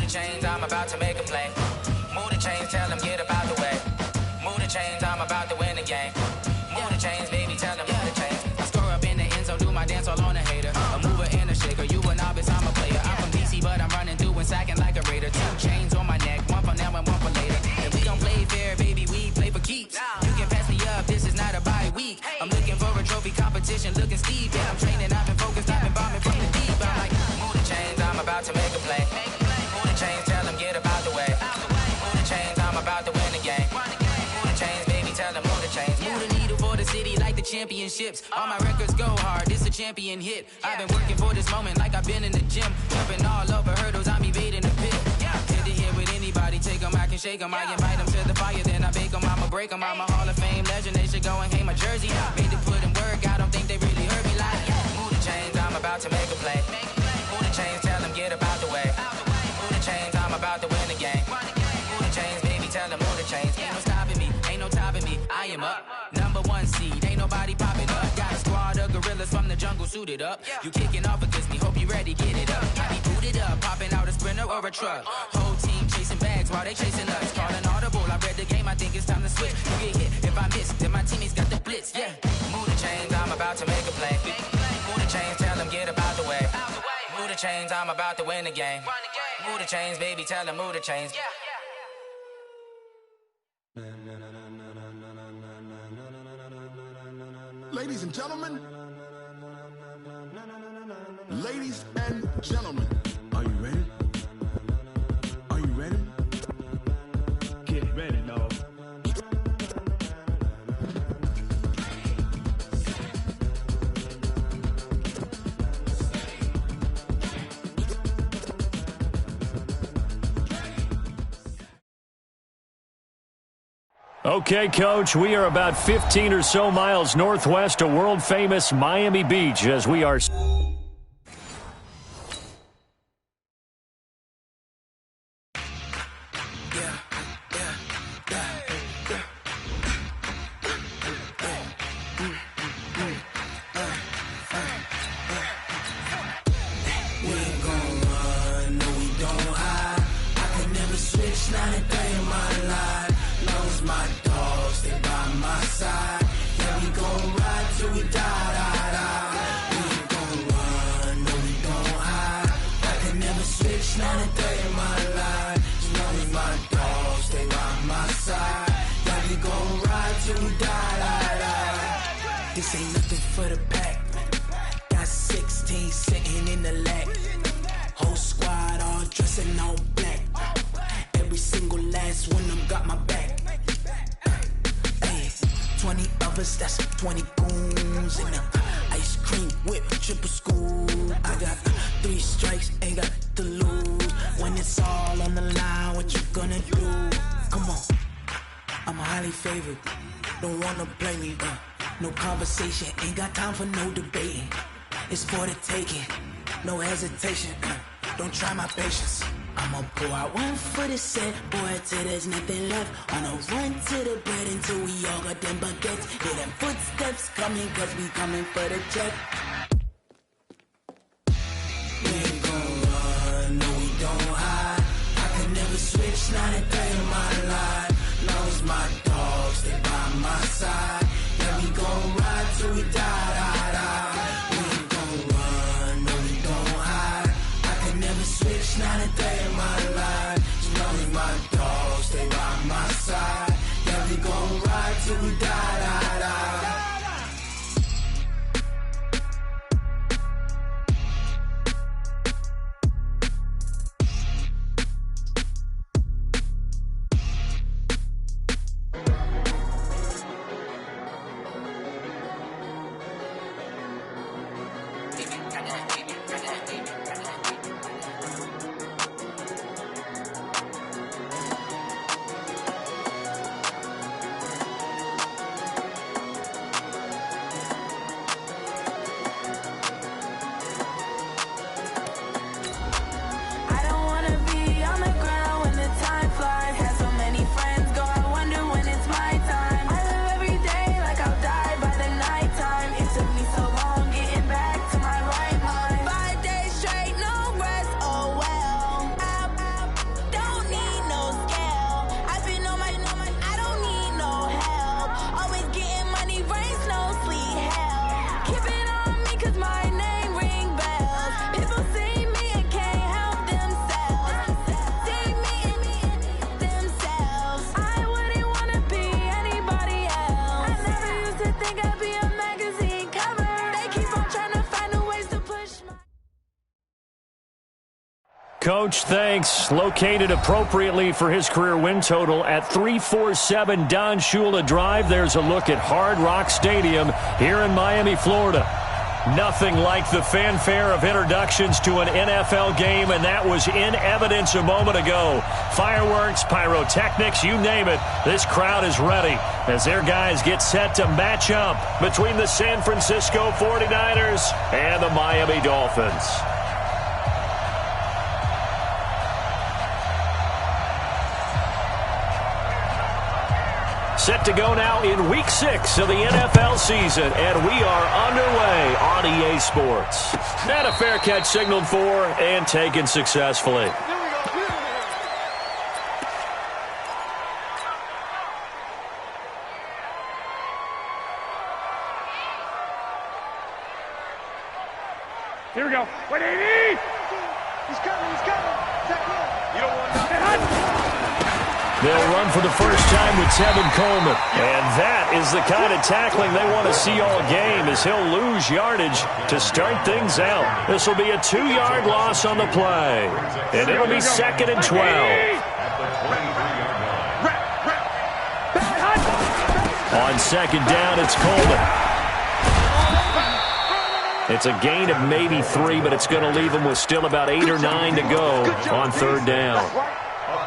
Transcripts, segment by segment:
the chains, I'm about to make a play. Move the chains, tell them get about the way. Move the chains, I'm about to win the game. Move the chains, baby, tell them move the chains. I score up in the end zone, do my dance all on a hater. A mover and a shaker, you a novice, I'm a player. I'm from DC, but I'm running through and sacking like a raider. 2 chains on my neck, one for now and one for later. If we don't play fair, baby, we play for keeps. You can pass me up, this is not a bye week. I'm looking for a trophy competition, looking steep. Yeah, I'm training, I've been focused, I've been bombing from the deep. I'm like, move the chains, I'm about to make a play. Move the chains, tell them get about the way. Move the chains, I'm about to win the game. Move the chains, baby, tell them move the chains. Move the needle for the city like the championships. All my records go hard, this a champion hit. I've been working for this moment like I've been in the gym. Jumping all over hurdles, I'm evading the pit. Hit to hit with anybody, take them, I can shake them. I invite them to the fire, then I bake them, I'ma break them. I'm a Hall of Fame legend, they should go and hang my jersey. Made to put in work, I don't think they really heard me like. Move the chains, I'm about to make a play. Move the chains, tell them get about the way. Move the chains, I'm about to win the game. Move the chains, baby, tell them move the chains. Ain't no stopping me, ain't no topping me, I am up. Number 1 seed, ain't nobody popping up. Got a squad of gorillas from the jungle suited up. You kicking off against me, hope you ready, get it up. I be booted up, popping out a sprinter or a truck. Whole team chasing bags while they chasing us. Calling audible, I read the game, I think it's time to switch. You get hit, if I miss, then my teammates got the blitz, yeah. Move the chains, I'm about to make a play. Move the chains, tell them get about the way. Move the chains, I'm about to win the game. Move the chains, baby, tell them move the chains. Ladies and gentlemen, ladies and gentlemen, are you ready? Are you ready? Get ready, dog. Okay, Coach, we are about 15 or so miles northwest of world-famous Miami Beach as we are... This ain't nothing for the pack. Got 16 sitting in the lag. Whole squad all dressing all black. Every single last one of them got my back. Hey, 20 of us, that's 20 goons in the ice cream whip, triple school. I got 3 strikes, ain't got to lose. When it's all on the line, what you gonna do? Come on, I'm highly favored. Don't wanna play me, no conversation, ain't got time for no debating. It's for the taking, no hesitation. Don't try my patience. I'ma pull out one for the set, boy, till there's nothing left. On a run to the bed until we all got them baguettes. Hear them footsteps coming, cause we coming for the check. We ain't gon' run, no we don't hide. I can never switch, not a day in my life. Long as my dogs, they by my side. Yeah, we gon' ride till we die. We ain't gon' run, no we don't hide. I can never switch, not a day in my life. As long as my dogs, they by my side. Yeah, we gon' ride till we die. Coach. Thanks. Located appropriately for his career win total at 347 Don Shula Drive. There's a look at Hard Rock Stadium here in Miami, Florida. Nothing like the fanfare of introductions to an NFL game, and that was in evidence a moment ago. Fireworks, pyrotechnics, you name it. This crowd is ready as their guys get set to match up between the San Francisco 49ers and the Miami Dolphins. Set to go now in Week 6 of the NFL season, and we are underway on EA Sports. And a fair catch signaled for and taken successfully. Here we go. Wait, Davey! He's coming. You don't want nothing. They'll run for the first time with Tevin Coleman. And that is the kind of tackling they want to see all game, as he'll lose yardage to start things out. This will be a 2-yard loss on the play. And it'll be 2nd and 12. On 2nd down, it's Coleman. It's a gain of maybe 3, but it's going to leave them with still about 8 or 9 to go on 3rd down.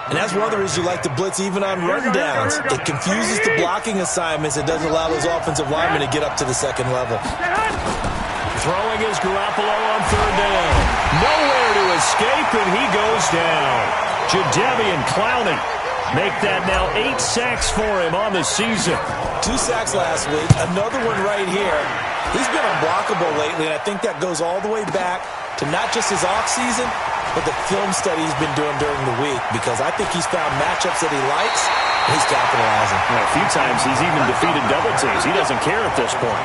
And that's one of the reasons you like to blitz even on run downs. It confuses the blocking assignments. It doesn't allow those offensive linemen to get up to the 2nd level. Throwing is Garoppolo on 3rd down. Nowhere to escape, and he goes down. Jadeveon Clowney make that now 8 sacks for him on the season. 2 sacks last week, another one right here. He's been unblockable lately, and I think that goes all the way back to not just his offseason, but the film study he's been doing during the week, because I think he's found matchups that he likes, and he's capitalizing. Well, a few times he's even defeated double teams. He doesn't care at this point.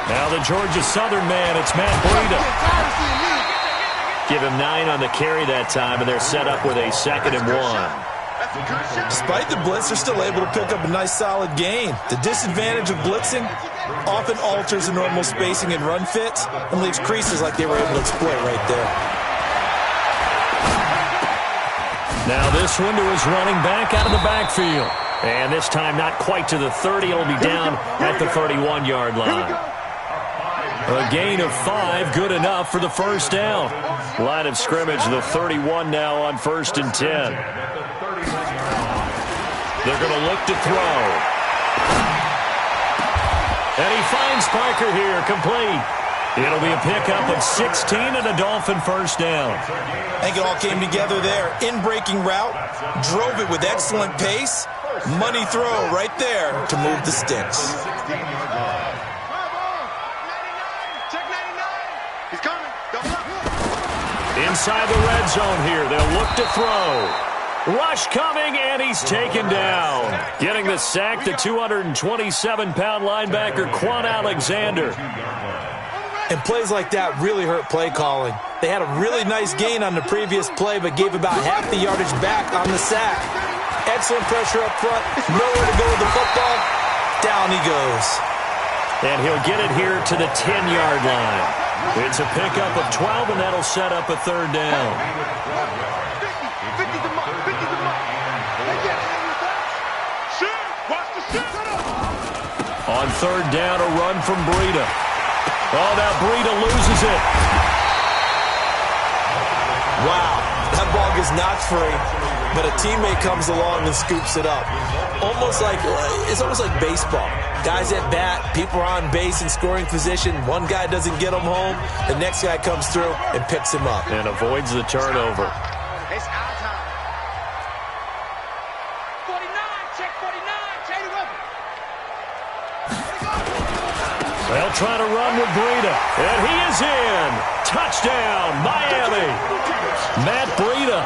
Now the Georgia Southern man, it's Matt Breida. Give him 9 on the carry that time, and they're set up with a 2nd and 1. Despite the blitz, they're still able to pick up a nice solid gain. The disadvantage of blitzing often alters the normal spacing and run fits and leaves creases like they were able to exploit right there. Now this one to his running back out of the backfield. And this time not quite to the 30. It'll be down at the 31-yard line. A gain of 5, good enough for the first down. Line of scrimmage, the 31 now on 1st and 10. They're going to look to throw. And he finds Parker here, complete. It'll be a pickup of 16 and a Dolphin first down. I think it all came together there. In-breaking route, drove it with excellent pace. Money throw right there to move the sticks. Inside the red zone here, they'll look to throw. Rush coming, and he's taken down. Getting the sack, the 227-pound linebacker, Quan Alexander. And plays like that really hurt play calling. They had a really nice gain on the previous play, but gave about half the yardage back on the sack. Excellent pressure up front, nowhere to go with the football. Down he goes. And he'll get it here to the 10-yard line. It's a pickup of 12, and that'll set up a 3rd down. On 3rd down, a run from Breida. Oh, now Breida loses it. Wow, that ball gets knocked free, but a teammate comes along and scoops it up. It's almost like baseball. Guys at bat, people are on base in scoring position. One guy doesn't get him home. The next guy comes through and picks him up. And avoids the turnover. It's our time. 49, check 49, chain it over. They'll try to run with Breida. And he is in. Touchdown, Miami. Matt Breida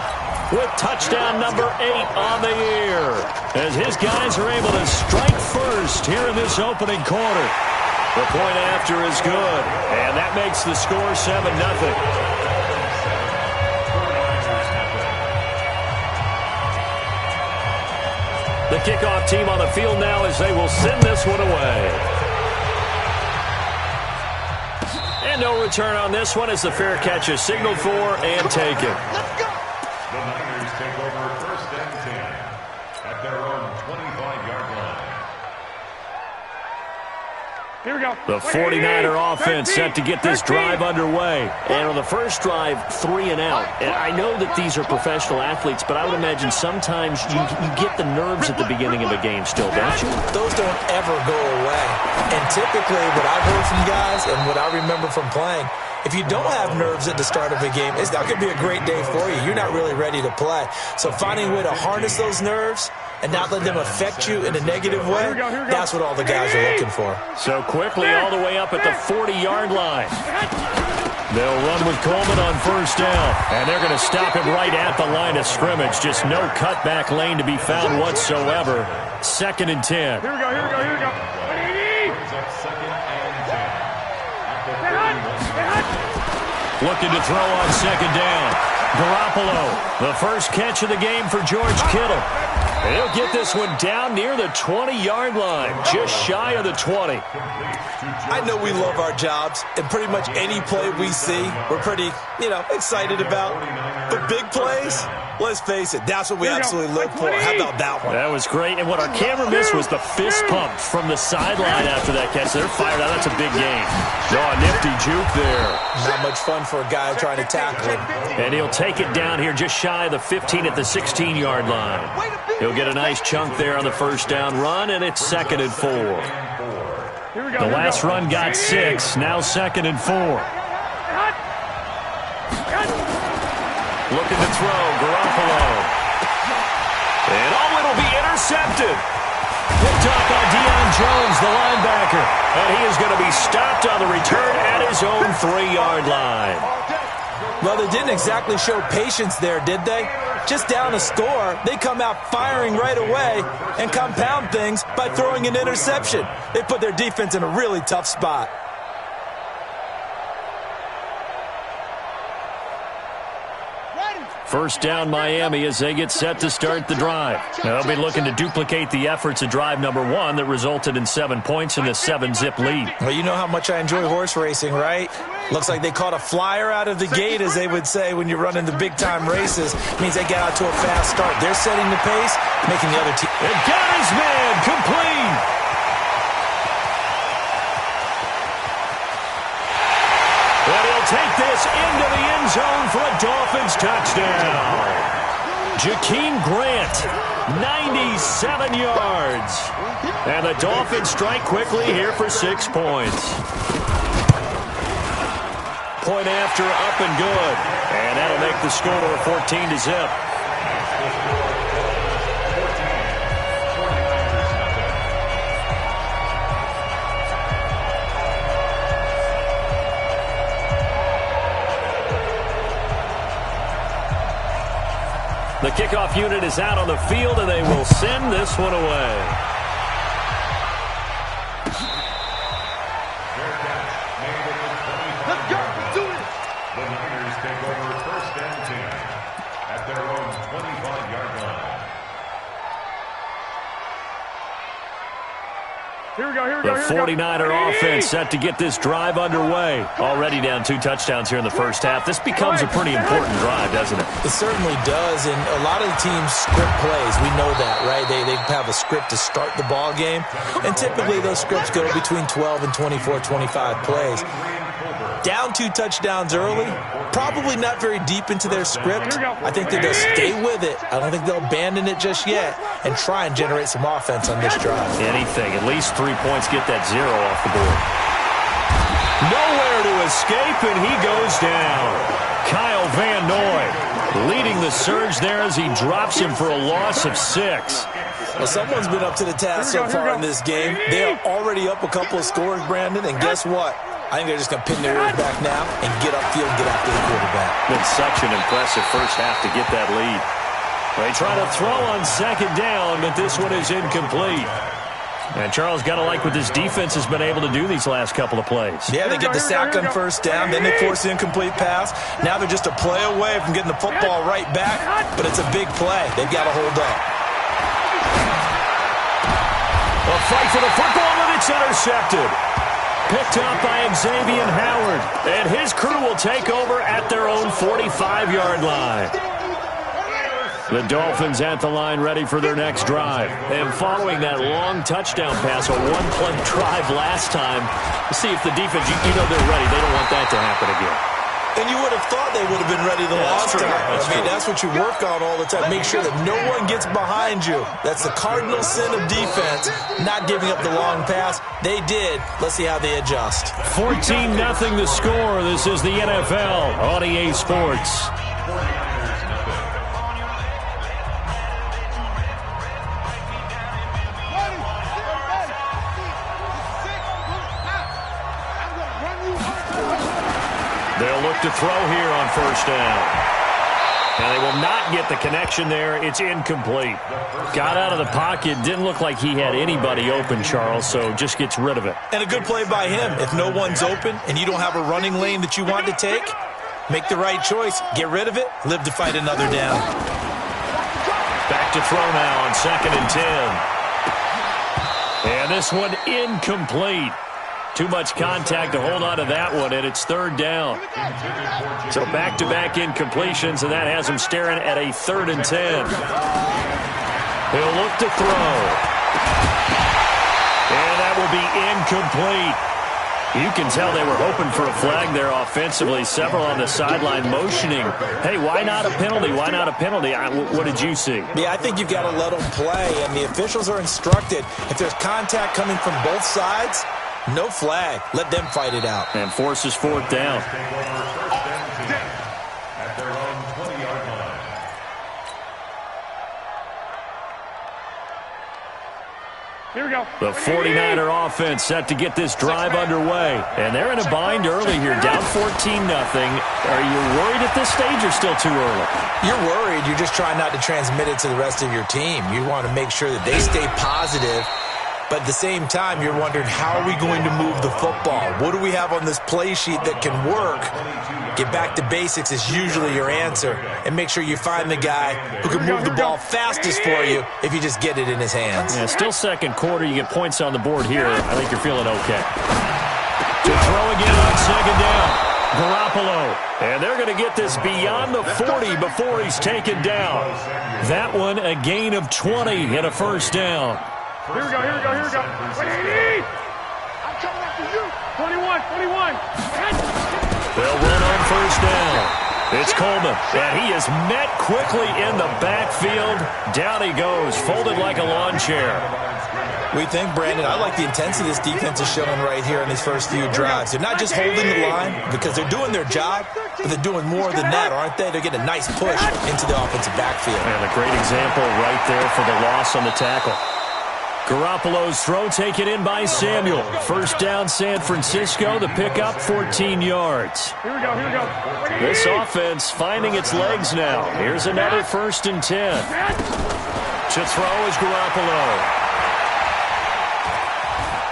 with touchdown number 8 on the year, as his guys are able to strike first here in this opening quarter. The point after is good, and that makes the score 7-0. The kickoff team on the field now as they will send this one away. And no return on this one as the fair catch is signaled for and taken. Let's go. The Niners take over 1st and 10 at their own 25-yard line. Here we go. The 49er offense set to get this drive underway. And on the first drive, 3 and out. And I know that these are professional athletes, but I would imagine sometimes you get the nerves at the beginning of a game still, don't you? Those don't ever go away. And typically what I've heard from guys and what I remember from playing, if you don't have nerves at the start of a game, it's not going to be a great day for you. You're not really ready to play. So finding a way to harness those nerves and not let them affect you in a negative way, that's what all the guys are looking for. So quickly all the way up at the 40-yard line. They'll run with Coleman on first down, and they're going to stop him right at the line of scrimmage. Just no cutback lane to be found whatsoever. 2nd and 10. Here we go. Looking to throw on 2nd down. Garoppolo, the first catch of the game for George Kittle. And he'll get this one down near the 20-yard line, just shy of the 20. I know we love our jobs, and pretty much any play we see, we're pretty, excited about. But big plays, let's face it, that's what we absolutely look for. How about that one? That was great. And what our camera missed was the fist pump from the sideline after that catch. They're fired out. That's a big game. Oh, a nifty juke there. Not much fun for a guy trying to tackle him. And he'll take it down here just shy of the 15 at the 16-yard line. He'll get a nice chunk there on the first down run, and it's 2nd and 4. The last run got 6, now 2nd and 4. Looking to throw, Garoppolo. And it'll be intercepted. Picked up by Deion Jones, the linebacker. And he is going to be stopped on the return at his own 3-yard line. Well, they didn't exactly show patience there, did they? Just down a score, they come out firing right away and compound things by throwing an interception. They put their defense in a really tough spot. First down Miami as they get set to start the drive. Now they'll be looking to duplicate the efforts of drive number 1 that resulted in 7 points in the 7-zip lead. Well, you know how much I enjoy horse racing, right? Looks like they caught a flyer out of the gate, as they would say when you're running the big-time races. It means they get out to a fast start. They're setting the pace, making the other team. And got his man complete. And he'll take this into the end zone for a Dolphins touchdown. Jakeem Grant, 97 yards. And the Dolphins strike quickly here for 6 points. Point after, up and good. And that'll make the score 14-zip. The kickoff unit is out on the field, and they will send this one away. Let's go. Do it. The Niners take over 1st and 10 at their own 25-yard line. Here we go. The 49er offense set to get this drive underway. Already down 2 touchdowns here in the first half. This becomes a pretty important drive, doesn't it? It certainly does, and a lot of the teams script plays. We know that, right? They have a script to start the ball game, and typically those scripts go between 12 and 24, 25 plays. Down 2 touchdowns early, probably not very deep into their script. I think that they'll stay with it. I don't think they'll abandon it just yet and try and generate some offense on this drive. Anything, at least 3 points, get that 0 off the board. Nowhere to escape, and he goes down. Kyle Van Noy leading the surge there as he drops him for a loss of 6. Well, someone's been up to the task so far in this game. They are already up a couple of scores, Brandon, and guess what? I think they're just going to pin their ears back now and get upfield and get after the quarterback. Been such an impressive first half to get that lead. They try to throw on 2nd down, but this one is incomplete. And Charles, got to like what this defense has been able to do these last couple of plays. Yeah, they get the sack on first down, then they force the incomplete pass. Now they're just a play away from getting the football right back, but it's a big play. They've got to hold up. A fight for the football, and it's intercepted. Picked up by Xavier Howard. And his crew will take over at their own 45-yard line. The Dolphins at the line ready for their next drive. And following that long touchdown pass, a one-play drive last time, see if the defense, you know they're ready. They don't want that to happen again. And you would have thought they would have been ready the last time. That's what you work on all the time. Make sure that no one gets behind you. That's the cardinal sin of defense, not giving up the long pass. They did. Let's see how they adjust. 14-0 the score. This is the NFL on EA Sports. They'll look to throw here on first down. And they will not get the connection there. It's incomplete. Got out of the pocket. Didn't look like he had anybody open, Charles, so just gets rid of it. And a good play by him. If no one's open and you don't have a running lane that you want to take, make the right choice. Get rid of it. Live to fight another down. Back to throw now on 2nd and 10. And this one incomplete. Too much contact to hold on to that one, and it's 3rd down. So back-to-back incompletions, and that has him staring at a 3rd and 10. He'll look to throw. And that will be incomplete. You can tell they were hoping for a flag there offensively. Several on the sideline motioning. Hey, why not a penalty? Why not a penalty? What did you see? Yeah, I think you've got to let them play, and the officials are instructed. If there's contact coming from both sides, no flag. Let them fight it out. And forces 4th down. At their own 20-yard line. Here we go. The 49er offense set to get this drive underway. And they're in a bind early here, down 14-0. Are you worried at this stage or still too early? You're worried. You're just trying not to transmit it to the rest of your team. You want to make sure that they stay positive. But at the same time, you're wondering, how are we going to move the football? What do we have on this play sheet that can work? Get back to basics is usually your answer. And make sure you find the guy who can move the ball fastest for you if you just get it in his hands. Yeah, still second quarter. You get points on the board here. I think you're feeling okay. To throw again on 2nd down. Garoppolo. And they're going to get this beyond the 40 before he's taken down. That one a gain of 20 and a 1st down. Here we go. 180! I'm coming after you. 21. They'll run on 1st down. It's Coleman, and he is met quickly in the backfield. Down he goes, folded like a lawn chair. We think, Brandon, I like the intensity this defense is showing right here in these first few drives. They're not just holding the line because they're doing their job, but they're doing more than that, aren't they? They're getting a nice push into the offensive backfield. And a great example right there for the loss on the tackle. Garoppolo's throw taken in by Samuel. 1st down, San Francisco. The pickup, 14 yards. Here we go. This offense finding its legs now. Here's another 1st and 10. To throw is Garoppolo.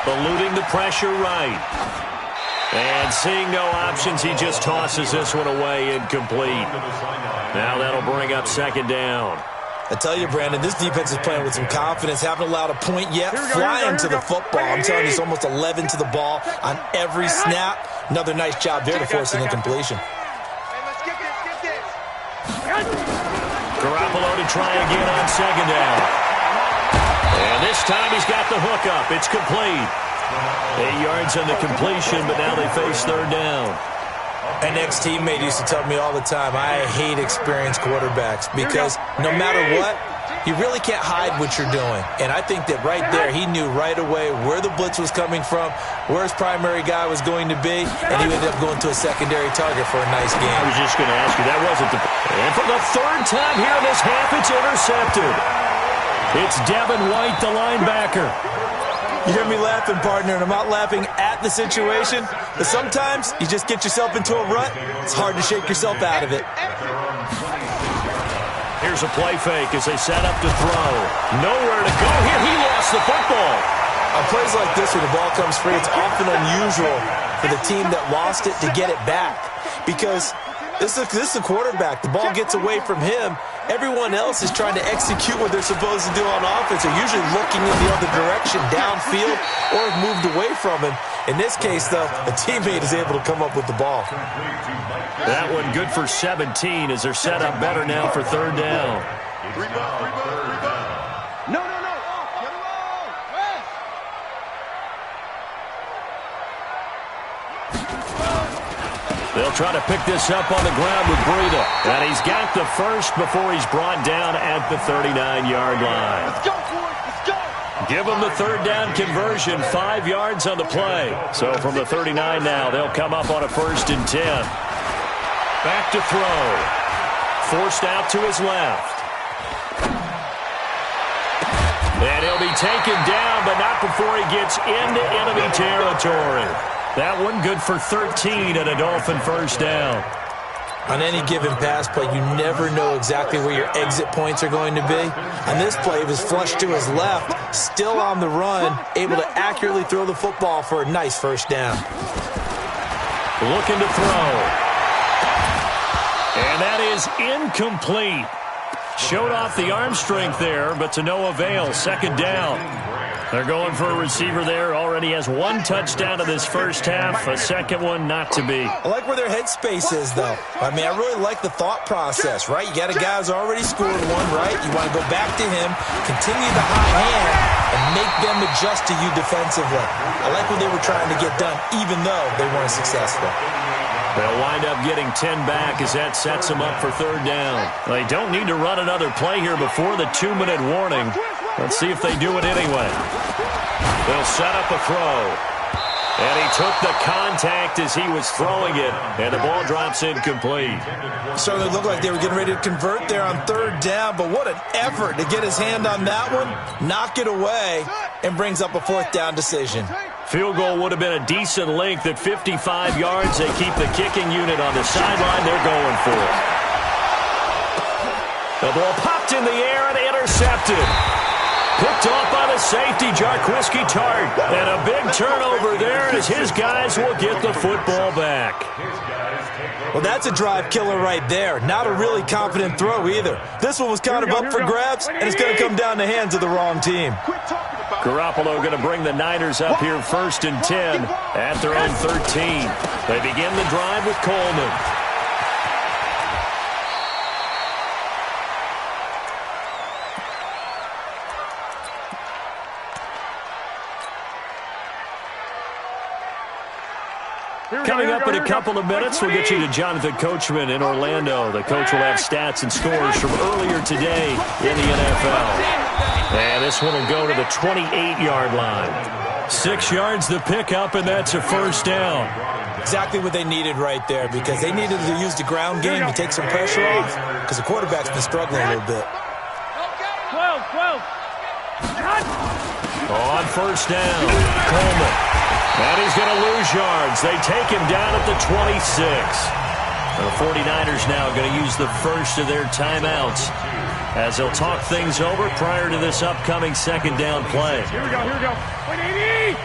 Eluding the pressure right. And seeing no options, he just tosses this one away, incomplete. Now that'll bring up 2nd down. I tell you, Brandon, this defense is playing with some confidence. Haven't allowed a point yet. Flying to the football. I'm telling you, it's almost 11 to the ball on every snap. Another nice job there to force an incompletion. Let's get this. Garoppolo to try again on 2nd down. And this time he's got the hook up. It's complete. 8 yards on the completion, but now they face 3rd down. An ex-teammate used to tell me all the time, I hate experienced quarterbacks because no matter what, you really can't hide what you're doing. And I think that right there, he knew right away where the blitz was coming from, where his primary guy was going to be, and he ended up going to a secondary target for a nice game. I was just going to ask you, that wasn't the... And for the 3rd time here in this half, it's intercepted. It's Devin White, the linebacker. You hear me laughing, partner, and I'm not laughing at the situation, but sometimes you just get yourself into a rut. It's hard to shake yourself out of it. Here's a play fake as they set up to throw. Nowhere to go here. He lost the football. On plays like this where the ball comes free, it's often unusual for the team that lost it to get it back because This is the quarterback. The ball gets away from him. Everyone else is trying to execute what they're supposed to do on offense. They're usually looking in the other direction, downfield, or have moved away from him. In this case, though, a teammate is able to come up with the ball. That one good for 17 as they're set up better now for third down. No. They'll try to pick this up on the ground with Breida. And he's got the first before he's brought down at the 39-yard line. Let's go, boys. Let's go. Give them the third down conversion, 5 yards on the play. So from the 39 now, they'll come up on a 1st and 10. Back to throw. Forced out to his left. And he'll be taken down, but not before he gets into enemy territory. That one good for 13 and a Dolphin first down. On any given pass play, you never know exactly where your exit points are going to be. On this play, he was flushed to his left, still on the run, able to accurately throw the football for a nice first down. Looking to throw. And that is incomplete. Showed off the arm strength there, but to no avail. Second down. They're going for a receiver there. Already has 1 touchdown in this first half. A second one not to be. I like where their headspace is, though. I mean, I really like the thought process, right? You got a guy who's already scored one, right? You want to go back to him, continue the high hand, and make them adjust to you defensively. I like what they were trying to get done, even though they weren't successful. They'll wind up getting 10 back as that sets them up for third down. They don't need to run another play here before the 2-minute warning. Let's see if they do it anyway. They'll set up a throw. And he took the contact as he was throwing it, and the ball drops incomplete. Certainly looked like they were getting ready to convert there on third down, but what an effort to get his hand on that one, knock it away, and brings up a 4th down decision. Field goal would have been a decent length at 55 yards. They keep the kicking unit on the sideline. They're going for it. The ball popped in the air and intercepted. Picked off by the safety, Jarquiski Tart. And a big turnover there as his guys will get the football back. Well, that's a drive killer right there. Not a really confident throw either. This one was kind of up for grabs, and it's going to come down the hands of the wrong team. Garoppolo going to bring the Niners up here 1st and 10 at their own 13. They begin the drive with Coleman. Coming up in a couple of minutes, we'll get you to Jonathan Coachman in Orlando. The coach will have stats and scores from earlier today in the NFL. And this one will go to the 28-yard line. 6 yards the pickup, and that's a first down. Exactly what they needed right there, because they needed to use the ground game to take some pressure off, because the quarterback's been struggling a little bit. 12. On first down, Coleman. And he's going to lose yards. They take him down at the 26. The 49ers now going to use the first of their timeouts as they'll talk things over prior to this upcoming second down play. Here we go. Wait, 80!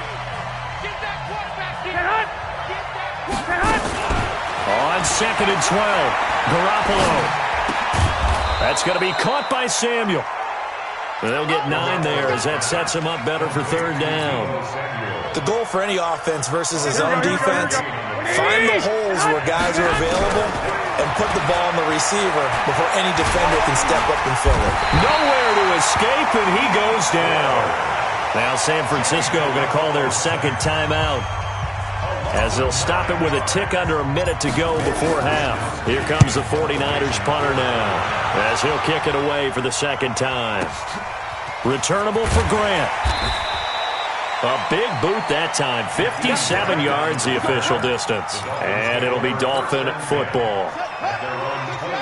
Get that quarterback. Get hot. On 2nd and 12, Garoppolo. That's going to be caught by Samuel. They'll get 9 there as that sets him up better for third down. The goal for any offense versus his own defense, find the holes where guys are available and put the ball on the receiver before any defender can step up and fill it. Nowhere to escape, and he goes down. Now San Francisco going to call their second timeout as they'll stop it with a tick under a minute to go before half. Here comes the 49ers punter now as he'll kick it away for the second time. Returnable for Grant. A big boot that time. 57 yards the official distance. And it'll be Dolphin football.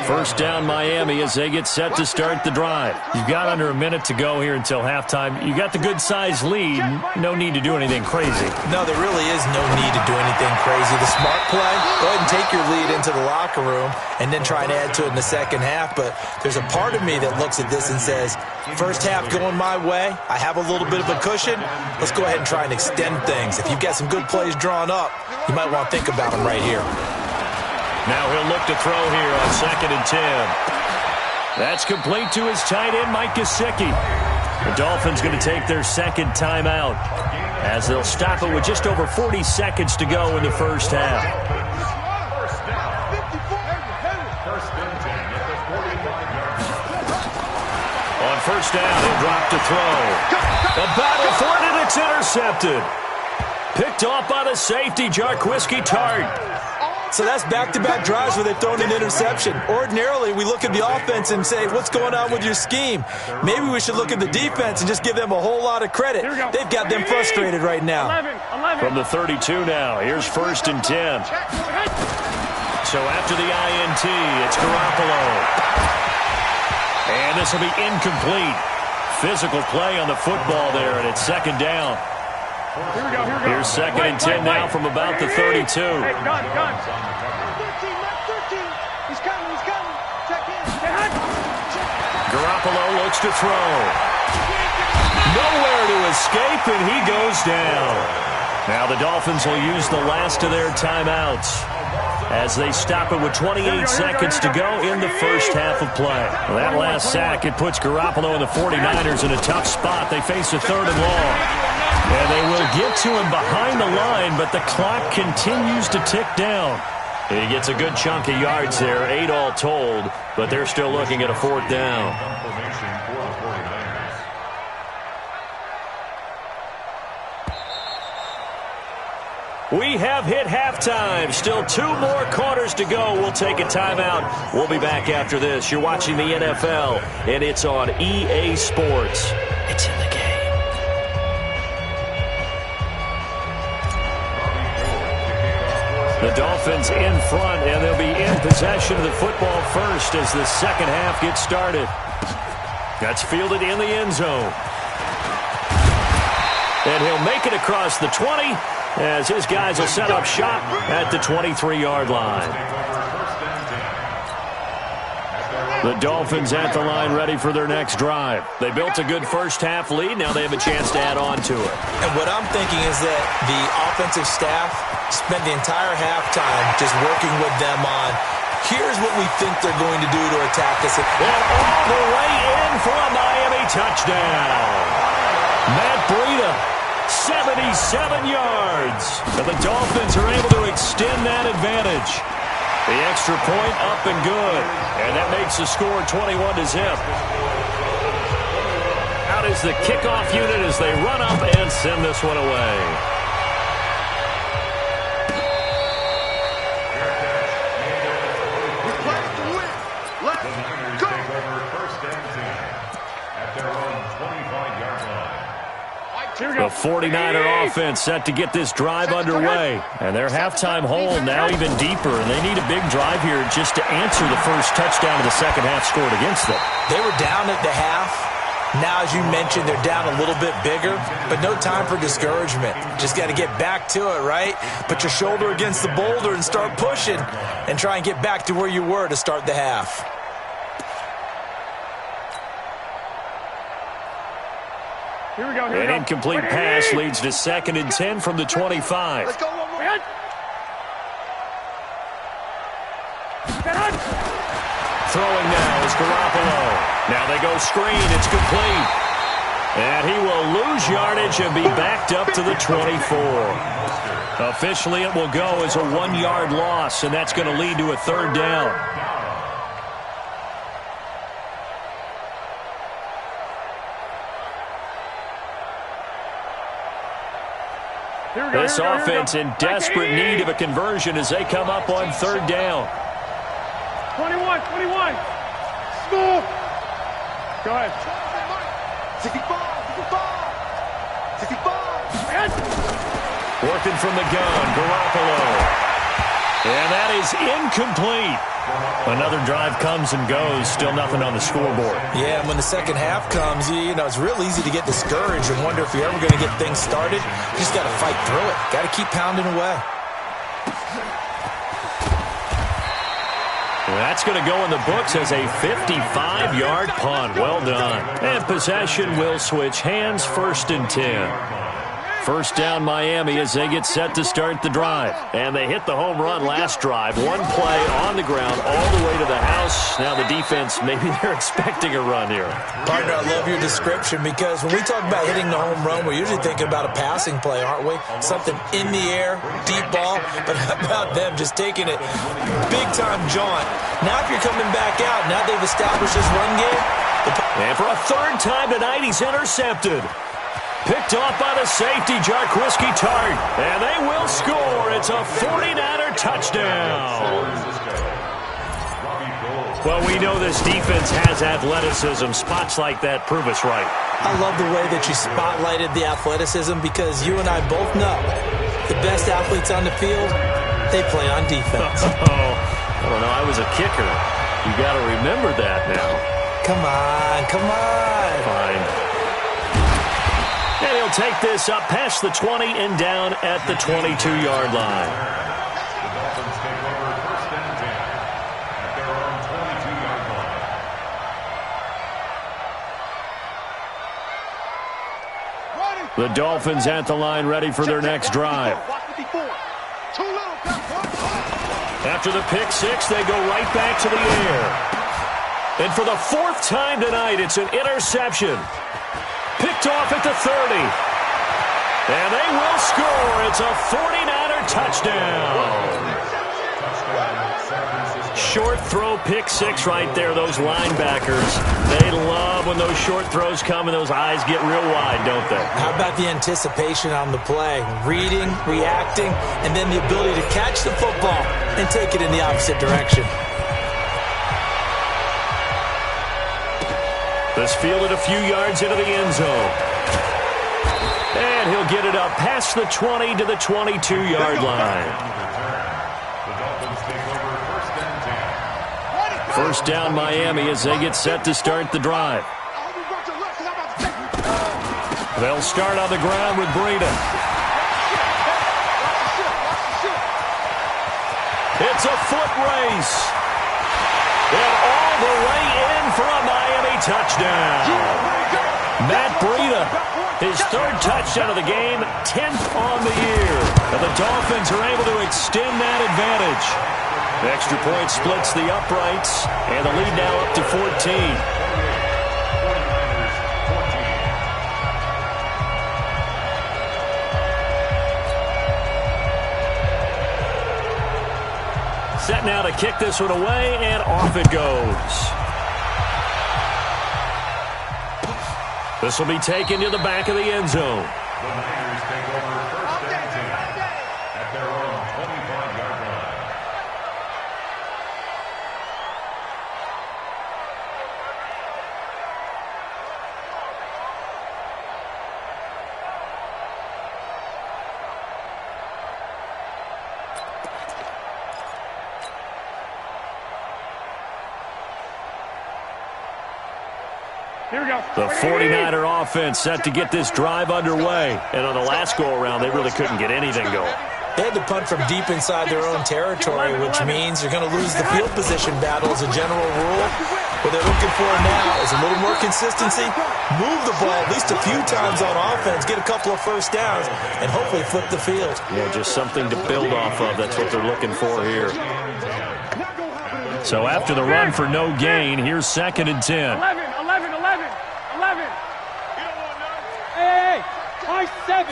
First down Miami as they get set to start the drive. You've got under a minute to go here until halftime. You got the good-sized lead. No need to do anything crazy. No, there really is no need to do anything crazy. The smart play, go ahead and take your lead into the locker room and then try and add to it in the second half. But there's a part of me that looks at this and says, first half going my way, I have a little bit of a cushion. Let's go ahead and try and extend things. If you've got some good plays drawn up, you might want to think about them right here. Now he'll look to throw here on 2nd and 10. That's complete to his tight end, Mike Gesicki. The Dolphins going to take their second timeout as they'll stop it with just over 40 seconds to go in the first half. On first down, he'll drop to throw. A battle for it, and it's intercepted. Picked off by the safety, Jarquiski Tart. So that's back-to-back drives where they've thrown an interception. Ordinarily, we look at the offense and say, what's going on with your scheme? Maybe we should look at the defense and just give them a whole lot of credit. They've got them frustrated right now. 11. From the 32 now, here's 1st and 10. So after the INT, it's Garoppolo. And this will be incomplete. Physical play on the football there, and it's 2nd down. Here we go. Here's 2nd and 10 now from about the 32. Hey, gun. 13. He's coming. Check in. Garoppolo looks to throw. Nowhere to escape, and he goes down. Now the Dolphins will use the last of their timeouts as they stop it with 28 seconds to go in the first half of play. Well, that last sack, it puts Garoppolo and the 49ers in a tough spot. They face a 3rd and long. And they will get to him behind the line, but the clock continues to tick down. He gets a good chunk of yards there, 8 all told, but they're still looking at a 4th down. We have hit halftime. Still 2 more quarters to go. We'll take a timeout. We'll be back after this. You're watching the NFL, and it's on EA Sports. It's in the game. The Dolphins in front, and they'll be in possession of the football first as the second half gets started. That's fielded in the end zone. And he'll make it across the 20 as his guys will set up shop at the 23-yard line. The Dolphins at the line ready for their next drive. They built a good first half lead. Now they have a chance to add on to it. And what I'm thinking is that the offensive staff spent the entire halftime just working with them on, here's what we think they're going to do to attack us. And all the way in for a Miami touchdown. Matt Breida, 77 yards. And the Dolphins are able to extend that advantage. The extra point up and good. And that makes the score 21-0. Out is the kickoff unit as they run up and send this one away. The 49er offense set to get this drive underway. And their halftime hole now even deeper. And they need a big drive here just to answer the first touchdown of the second half scored against them. They were down at the half. Now, as you mentioned, they're down a little bit bigger. But no time for discouragement. Just got to get back to it, right? Put your shoulder against the boulder and start pushing. And try and get back to where you were to start the half. Here we go. An incomplete pass leads to 2nd and 10 from the 25. Let's go. Throwing now is Garoppolo. Now they go screen. It's complete. And he will lose yardage and be backed up to the 24. Officially, it will go as a 1-yard loss, and that's going to lead to a 3rd down. This offense in desperate need of a conversion as they come up on 3rd down. 21. Score. Go ahead. 65. Working from the gun, Garoppolo. And that is incomplete. Another drive comes and goes. Still nothing on the scoreboard. Yeah, and when the second half comes, you know, it's real easy to get discouraged and wonder if you're ever going to get things started. You just got to fight through it. Got to keep pounding away. That's going to go in the books as a 55-yard punt. Well done. And possession will switch hands, 1st and 10. First down Miami as they get set to start the drive. And they hit the home run last drive. One play on the ground all the way to the house. Now the defense, maybe they're expecting a run here. Partner, I love your description because when we talk about hitting the home run, we're usually thinking about a passing play, aren't we? Something in the air, deep ball. But how about them just taking it big-time jaunt? Now if you're coming back out, now they've established this run game. And for a third time tonight, he's intercepted. Picked off by the safety, Jarquiski Tart. And they will score. It's a 49er touchdown. Well, we know this defense has athleticism. Spots like that prove us right. I love the way that you spotlighted the athleticism because you and I both know the best athletes on the field, they play on defense. I don't know. I was a kicker. You got to remember that now. Come on, come on. Fine. And he'll take this up past the 20 and down at the 22-yard line. The Dolphins take over first and 10 at their own 22-yard line. The Dolphins at the line ready for their next drive. After the pick six, they go right back to the air. And for the fourth time tonight, it's an interception. Picked off at the 30. And they will score. It's a 49er touchdown. Short throw, pick six right there. Those linebackers, they love when those short throws come and those eyes get real wide, don't they? How about the anticipation on the play? Reading, reacting, and then the ability to catch the football and take it in the opposite direction. This fielded a few yards into the end zone. And he'll get it up past the 20 to the 22-yard line. The Dolphins take over first and 10. First down Miami as they get set to start the drive. They'll start on the ground with Breida. It's a foot race. And all the way in for a Miami touchdown. Matt Breida, his third touchdown of the game, 10th on the year. And the Dolphins are able to extend that advantage. The extra point splits the uprights, and the lead now up to 14. Set now to kick this one away, and off it goes. This will be taken to the back of the end zone. The Niners take over first and 10 at their own 25-yard line. Here we go. The 49er offense set to get this drive underway. And on the last go-around, they really couldn't get anything going. They had to punt from deep inside their own territory, which means you're going to lose the field position battle as a general rule. What they're looking for now is a little more consistency, move the ball at least a few times on offense, get a couple of first downs, and hopefully flip the field. Yeah, just something to build off of. That's what they're looking for here. So after the run for no gain, here's second and 10. 11. Hey, high 7.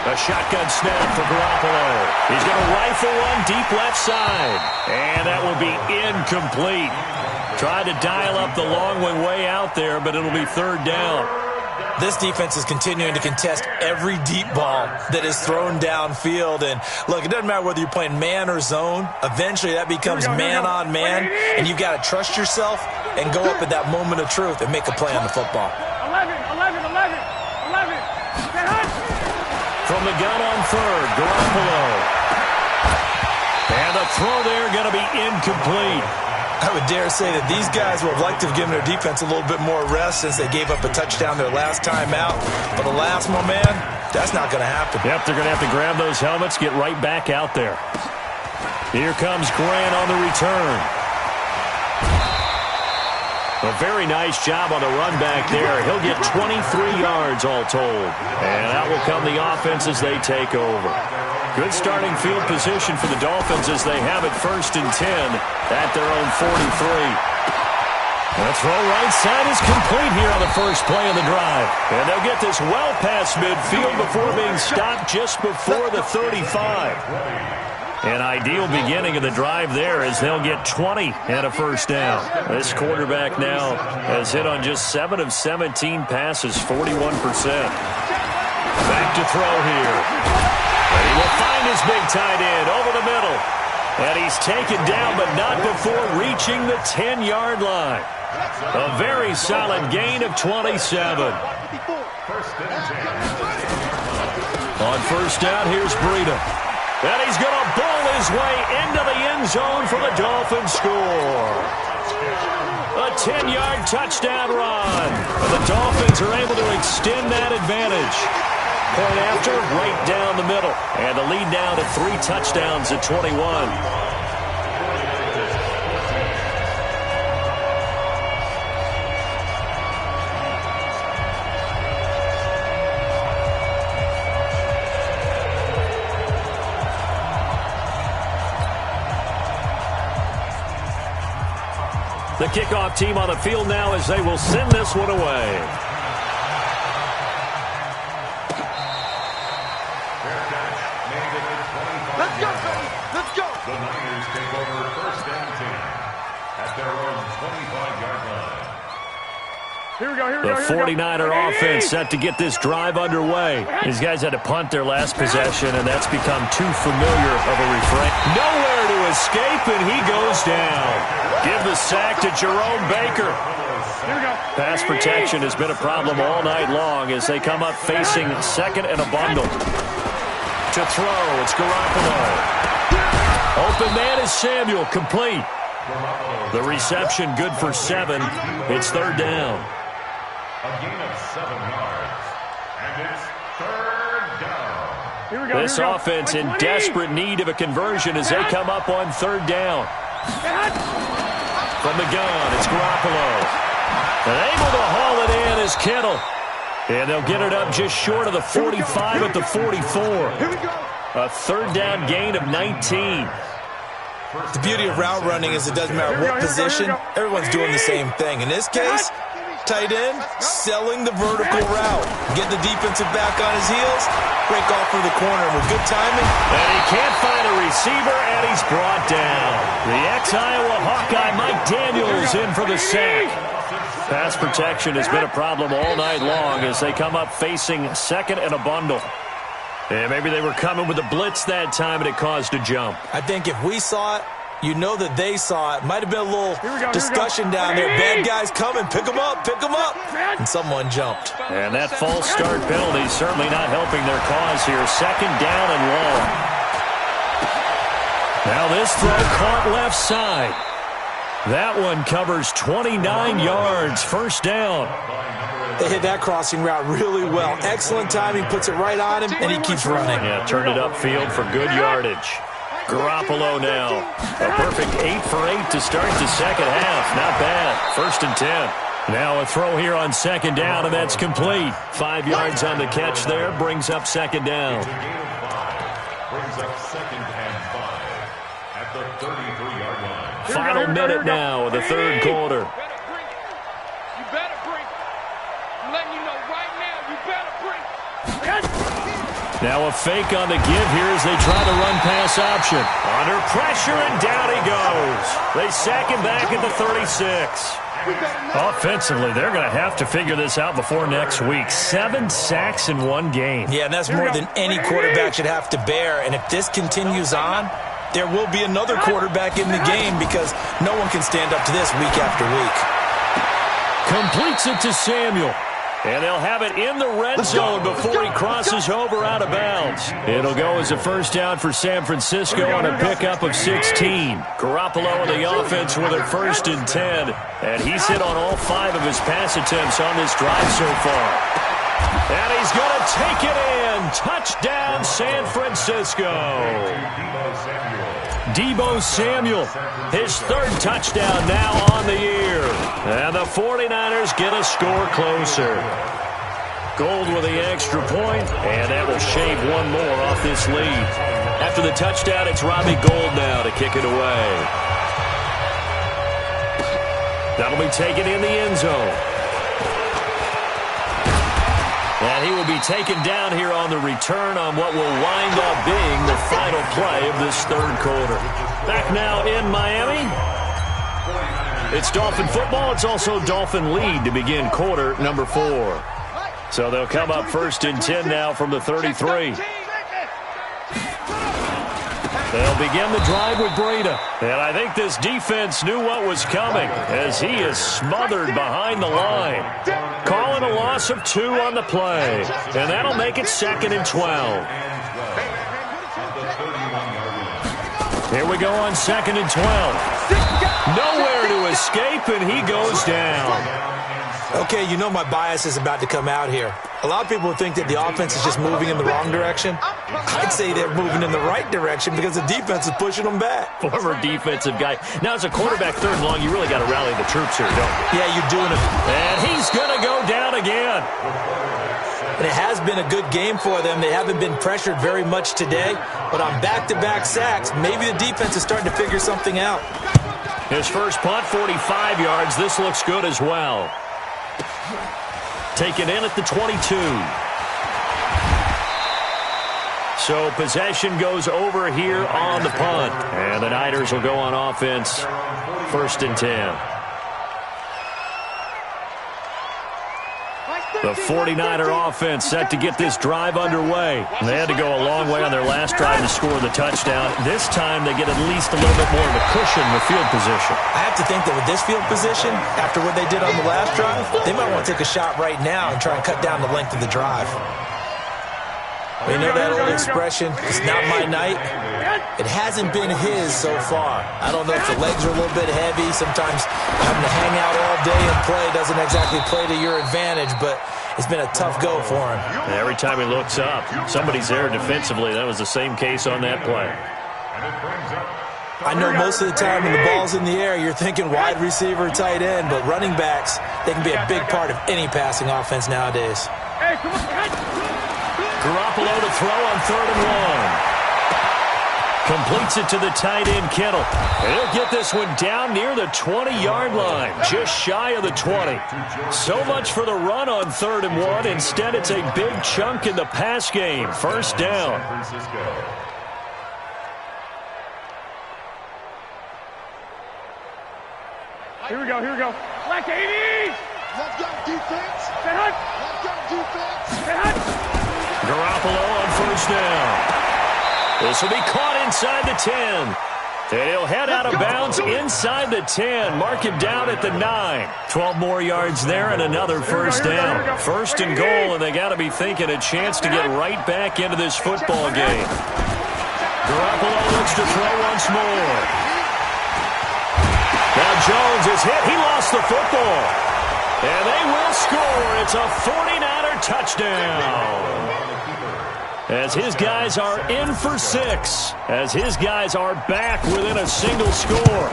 A shotgun snap for Garoppolo. He's going to rifle one deep left side. And that will be incomplete. Tried to dial up the long one way out there, but it'll be third down. This defense is continuing to contest every deep ball that is thrown downfield. And look, it doesn't matter whether you're playing man or zone. Eventually that becomes man on man. And you've got to trust yourself and go up at that moment of truth and make a play on the football. 11. From the gun on third, Garoppolo. And the throw there going to be incomplete. I would dare say that these guys would have liked to have given their defense a little bit more rest since they gave up a touchdown their last time out. But alas, my man, that's not going to happen. Yep, they're going to have to grab those helmets, get right back out there. Here comes Grant on the return. A very nice job on the run back there. He'll get 23 yards all told. And out will come the offense as they take over. Good starting field position for the Dolphins as they have it 1st and 10 at their own 43. The throw right side is complete here on the first play of the drive. And they'll get this well past midfield before being stopped just before the 35. An ideal beginning of the drive there as they'll get 20 and a first down. This quarterback now has hit on just 7 of 17 passes, 41%. Back to throw here. And he will find his big tight end over the middle. And he's taken down, but not before reaching the 10-yard line. A very solid gain of 27. On first down, here's Breida. And he's going to bowl his way into the end zone for the Dolphins score. A 10-yard touchdown run. And the Dolphins are able to extend that advantage. Point after, right down the middle. And the lead now to 3 touchdowns at 21. The kickoff team on the field now as they will send this one away. Let's go, baby. Let's go. The Niners take over 1st and 10 at their own 25-yard line. Here we go, here we The go, here we go. 49er offense set to get this drive underway. These guys had to punt their last possession, and that's become too familiar of a refrain. Nowhere to escape, and he goes down. Give the sack to Jerome Baker. Here we go. Pass protection has been a problem all night long as they come up facing 2nd and a bundle. To throw, it's Garoppolo. Open man is Samuel, complete. The reception good for 7. It's 3rd down. A gain of 7 yards. And it's 3rd down. Here we go. This here we go. offense in Like desperate need of a conversion as they come up on 3rd down. From the gun, it's Garoppolo. And able to haul it in is Kittle. And they'll get it up just short of the 45 at the 44. Here we go. A third down gain of 19. The beauty of route running is it doesn't matter what position, everyone's doing the same thing. In this case, tight end selling the vertical route. Get the defensive back on his heels, break off for the corner with good timing. And he can't find a receiver, and he's brought down. The ex-Iowa Hawkeye Mike Daniels in for the sack. Pass protection has been a problem all night long as they come up facing second and a bundle. And maybe they were coming with a blitz that time, and it caused a jump. I think if we saw it, you know that they saw it. Might have been a little discussion down there. Bad guys coming. Pick them up. Pick them up. And someone jumped. And that false start penalty certainly not helping their cause here. Second down and long. Now this throw caught left side. That one covers 29 yards. First down. They hit that crossing route really well. Excellent timing. Puts it right on him, and he keeps running. Yeah, turned it upfield for good yardage. Garoppolo now. A perfect 8 for 8 to start the second half. Not bad. First and 10. Now a throw here on second down, and that's complete. 5 yards on the catch there. Brings up second down. Brings up second and 5 at the 33-yard line. Final minute now of the third quarter. You better bring. I'm letting you know right now, you better bring. Now a fake on the give here as they try to run pass option. Under pressure, and down he goes. They sack him back at the 36. Offensively, they're going to have to figure this out before next week. 7 sacks in one game. Yeah, and that's more than any quarterback should have to bear. And if this continues on, there will be another quarterback in the game because no one can stand up to this week after week. Completes it to Samuel. And they'll have it in the red zone before he crosses over out of bounds. It'll go as a first down for San Francisco on a pickup of 16. Garoppolo in the offense with it first and 10. And he's hit on all 5 of his pass attempts on this drive so far. And he's going to take it in. Touchdown, San Francisco. Deebo Samuel, his third touchdown now on the year. And the 49ers get a score closer. Gold with the extra point, and that will shave one more off this lead. After the touchdown, it's Robbie Gould now to kick it away. That'll be taken in the end zone. And he will be taken down here on the return on what will wind up being the final play of this third quarter. Back now in Miami. It's Dolphin football. It's also Dolphin lead to begin quarter number 4. So they'll come up first and 10 now from the 33. They'll begin the drive with Breida. And I think this defense knew what was coming as he is smothered behind the line. Calling a loss of 2 on the play. And that'll make it 2nd and 12. Here we go on 2nd and 12. Nowhere to escape, and he goes down. Okay, you know my bias is about to come out here. A lot of people think that the offense is just moving in the wrong direction. I'd say they're moving in the right direction because the defense is pushing them back. Former defensive guy. Now, as a quarterback third and long, you really got to rally the troops here, don't you? Yeah, you're doing it. And he's going to go down again. And it has been a good game for them. They haven't been pressured very much today. But on back-to-back sacks, maybe the defense is starting to figure something out. His first punt, 45 yards. This looks good as well. Taken in at the 22. So possession goes over here on the punt. And the Niners will go on offense. 1st and 10. The 49er offense set to get this drive underway. They had to go a long way on their last drive to score the touchdown. This time they get at least a little bit more of a cushion with field position. I have to think that with this field position, after what they did on the last drive, they might want to take a shot right now and try and cut down the length of the drive. You know that old expression, it's not my night? It hasn't been his so far. I don't know if the legs are a little bit heavy. Sometimes having to hang out all day and play doesn't exactly play to your advantage, but it's been a tough go for him. Every time he looks up, somebody's there defensively. That was the same case on that play. I know most of the time when the ball's in the air, you're thinking wide receiver, tight end, but running backs, they can be a big part of any passing offense nowadays. Garoppolo to throw on 3rd and 1. Completes it to the tight end, Kittle. And he'll get this one down near the 20-yard line, just shy of the 20. So much for the run on 3rd and 1. Instead, it's a big chunk in the pass game. 1st down. Here we go. Black 80! Let's go, defense! Stay hot! Let's go, defense! Stay hot! Garoppolo on 1st down. This will be caught inside the 10. And he'll head out of bounds inside the 10. Mark him down at the 9. 12 more yards there and another 1st down. 1st and goal, and they got to be thinking a chance to get right back into this football game. Garoppolo looks to throw once more. Now Jones is hit. He lost the football. And they will score. It's a 49er touchdown. As his guys are in for 6. As his guys are back within a single score.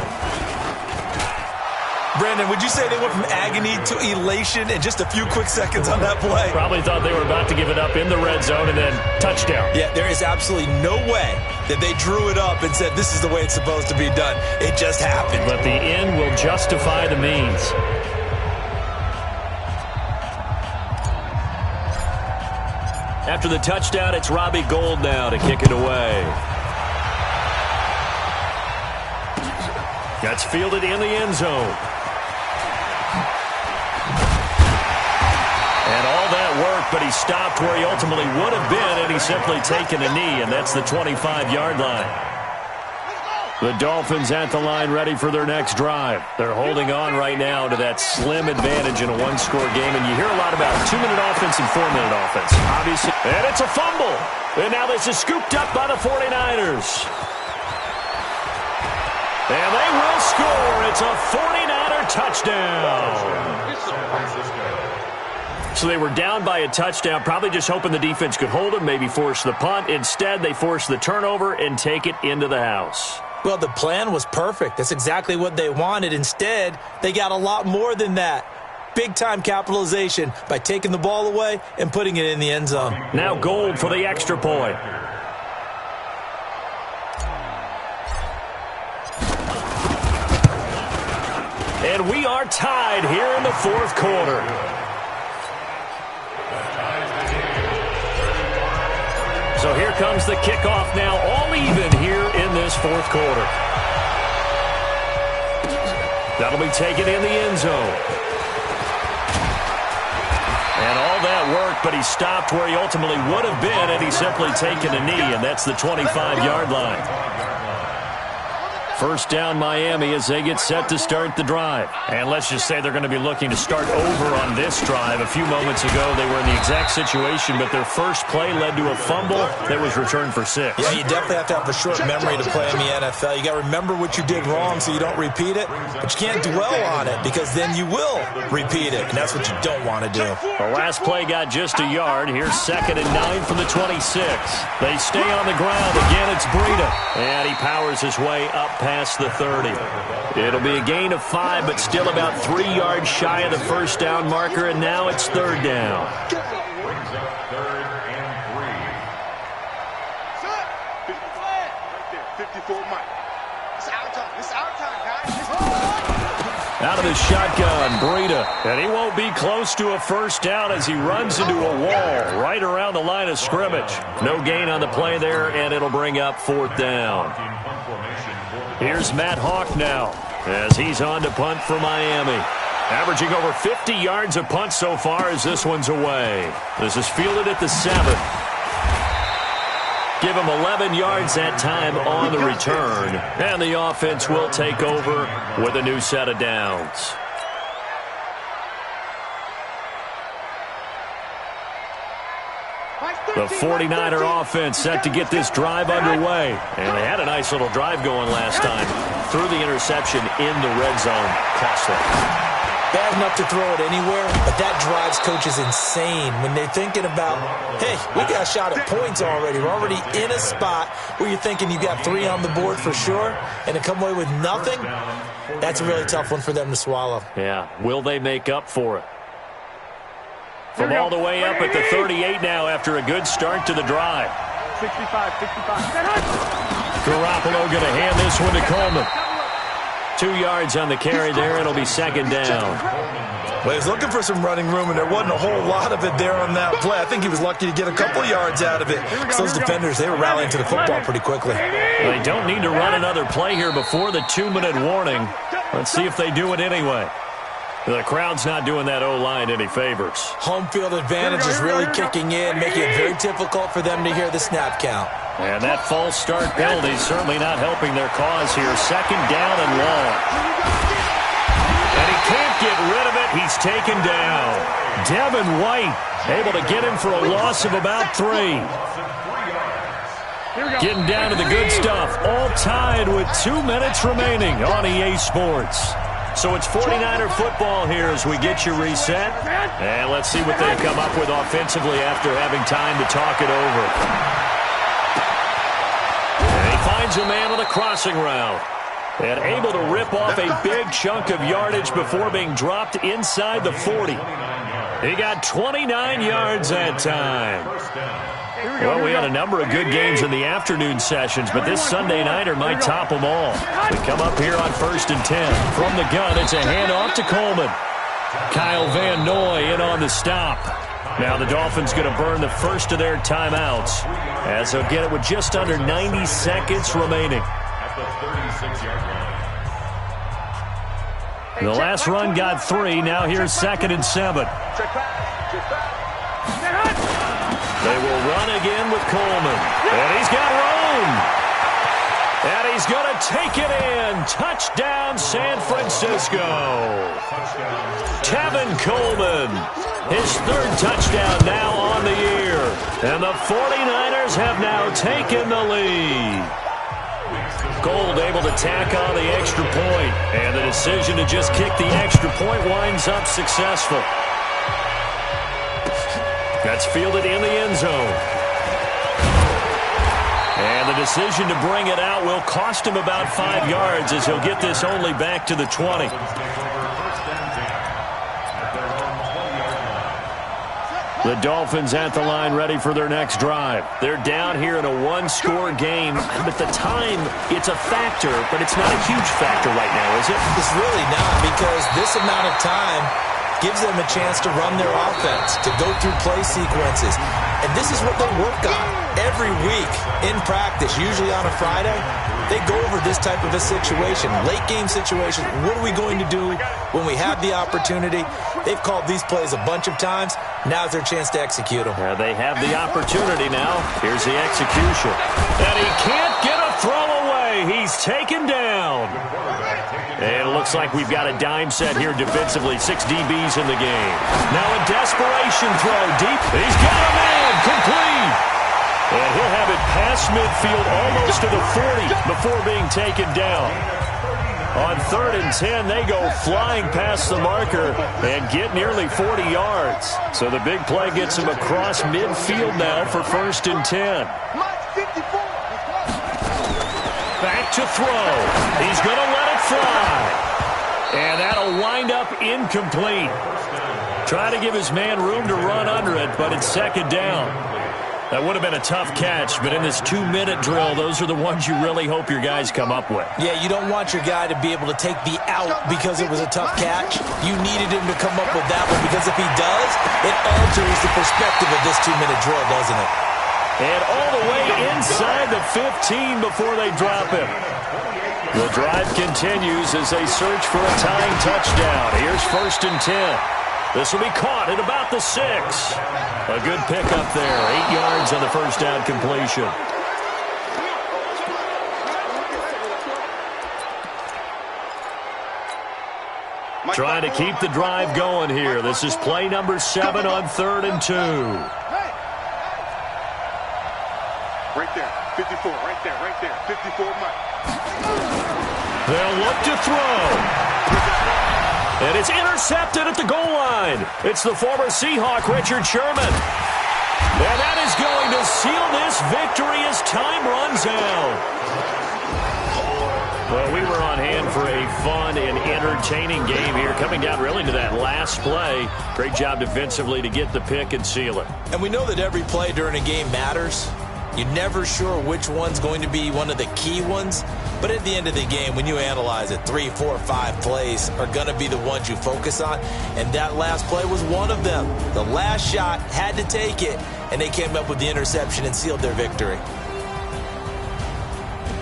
Brandon, would you say they went from agony to elation in just a few quick seconds on that play? Probably thought they were about to give it up in the red zone and then touchdown. Yeah, there is absolutely no way that they drew it up and said this is the way it's supposed to be done. It just happened. But the end will justify the means. After the touchdown, it's Robbie Gould now to kick it away. That's fielded in the end zone. And all that work, but he stopped where he ultimately would have been, and he's simply taken a knee, and that's the 25-yard line. The Dolphins at the line ready for their next drive. They're holding on right now to that slim advantage in a one-score game, and you hear a lot about 2-minute offense and 4-minute offense. Obviously, and it's a fumble. And now this is scooped up by the 49ers. And they will score. It's a 49er touchdown. So they were down by a touchdown, probably just hoping the defense could hold them, maybe force the punt. Instead, they forced the turnover and take it into the house. Well, the plan was perfect. That's exactly what they wanted. Instead, they got a lot more than that. Big-time capitalization by taking the ball away and putting it in the end zone. Now Gold for the extra point. And we are tied here in the fourth quarter. So here comes the kickoff now, all even here in this fourth quarter. That'll be taken in the end zone. And all that worked, but he stopped where he ultimately would have been, and he's simply taken a knee, and that's the 25-yard line. First down Miami as they get set to start the drive. And let's just say they're going to be looking to start over on this drive. A few moments ago, they were in the exact situation, but their first play led to a fumble that was returned for 6. Yeah, you definitely have to have a short memory to play in the NFL. You got to remember what you did wrong so you don't repeat it, but you can't dwell on it because then you will repeat it, and that's what you don't want to do. The last play got just a yard. Here's 2nd and 9 from the 26. They stay on the ground. Again, it's Breida, and he powers his way up past the 30. It'll be a gain of 5, but still about 3 yards shy of the first down marker, and now it's 3rd down. Brings up 3rd and 3. 54 Mike. It's our time. It's our time, guys. Out of the shotgun, Breida, and he won't be close to a first down as he runs into a wall right around the line of scrimmage. No gain on the play there, and it'll bring up 4th down. Here's Matt Hawk now as he's on to punt for Miami. Averaging over 50 yards of punt so far as this one's away. This is fielded at the 7. Give him 11 yards that time on the return. And the offense will take over with a new set of downs. The 49er offense set to get this drive underway. And they had a nice little drive going last time. Threw the interception in the red zone. Costly. Bad enough to throw it anywhere, but that drives coaches insane when they're thinking about, hey, we got a shot at points already. We're already in a spot where you're thinking you got 3 on the board for sure, and to come away with nothing, that's a really tough one for them to swallow. Yeah, will they make up for it? From all the way up at the 38 now after a good start to the drive. 65. Garoppolo going to hand this one to Coleman. 2 yards on the carry there. It'll be 2nd down. Well, he was looking for some running room, and there wasn't a whole lot of it there on that play. I think he was lucky to get a couple yards out of it. Because those defenders, they were rallying to the football pretty quickly. They don't need to run another play here before the 2-minute warning. Let's see if they do it anyway. The crowd's not doing that O-line any favors. Home field advantage is really kicking in, making it very difficult for them to hear the snap count. And that false start penalty is certainly not helping their cause here. 2nd down and long. And he can't get rid of it. He's taken down. Devin White able to get him for a loss of about 3. Getting down to the good stuff. All tied with 2 minutes remaining on EA Sports. So it's 49er football here as we get you reset. And let's see what they come up with offensively after having time to talk it over. And he finds a man on the crossing route. And able to rip off a big chunk of yardage before being dropped inside the 40. He got 29 yards that time. Well, we had a number of good games in the afternoon sessions, but this Sunday nighter might top them all. We come up here on 1st and 10. From the gun, it's a handoff to Coleman. Kyle Van Noy in on the stop. Now the Dolphins going to burn the first of their timeouts as they'll get it with just under 90 seconds remaining. The last run got 3. Now here's 2nd and 7. They will run again with Coleman. And he's got room. And he's going to take it in. Touchdown, San Francisco. Tevin Coleman. His 3rd touchdown now on the year. And the 49ers have now taken the lead. Gold able to tack on the extra point. And the decision to just kick the extra point winds up successful. That's fielded in the end zone. And the decision to bring it out will cost him about 5 yards as he'll get this only back to the 20. The Dolphins at the line ready for their next drive. They're down here in a one-score game, but the time, it's a factor, but it's not a huge factor right now, is it? It's really not, because this amount of time gives them a chance to run their offense, to go through play sequences. And this is what they work on every week in practice, usually on a Friday. They go over this type of a situation, late game situation. What are we going to do when we have the opportunity? They've called these plays a bunch of times. Now's their chance to execute them. They have the opportunity now. Here's the execution. And he can't get a throw away. He's taken down. And it looks like we've got a dime set here defensively. 6 DBs in the game. Now a desperation throw deep. He's got a man. Complete. And he'll have it past midfield almost to the 40 before being taken down. On 3rd and 10, they go flying past the marker and get nearly 40 yards. So the big play gets him across midfield now for 1st and 10. Back to throw. He's going to let it fly. And that'll wind up incomplete. Try to give his man room to run under it, but it's 2nd down. That would have been a tough catch, but in this 2-minute drill, those are the ones you really hope your guys come up with. Yeah, you don't want your guy to be able to take the out because it was a tough catch. You needed him to come up with that one, because if he does, it alters the perspective of this 2-minute drill, doesn't it? And all the way inside the 15 before they drop him. The drive continues as they search for a tying touchdown. Here's 1st and 10. This will be caught at about the 6. A good pickup there. 8 yards on the first down completion. Trying to keep the drive going here. This is play number 7 on 3rd and 2. Right there. 54. Right there. Right there. 54 Mike. They'll look to throw. And it's intercepted at the goal line. It's the former Seahawk, Richard Sherman. And that is going to seal this victory as time runs out. Well, we were on hand for a fun and entertaining game here, coming down really to that last play. Great job defensively to get the pick and seal it. And we know that every play during a game matters. You're never sure which one's going to be one of the key ones. But at the end of the game, when you analyze it, 3, 4, 5 plays are going to be the ones you focus on. And that last play was one of them. The last shot had to take it, and they came up with the interception and sealed their victory.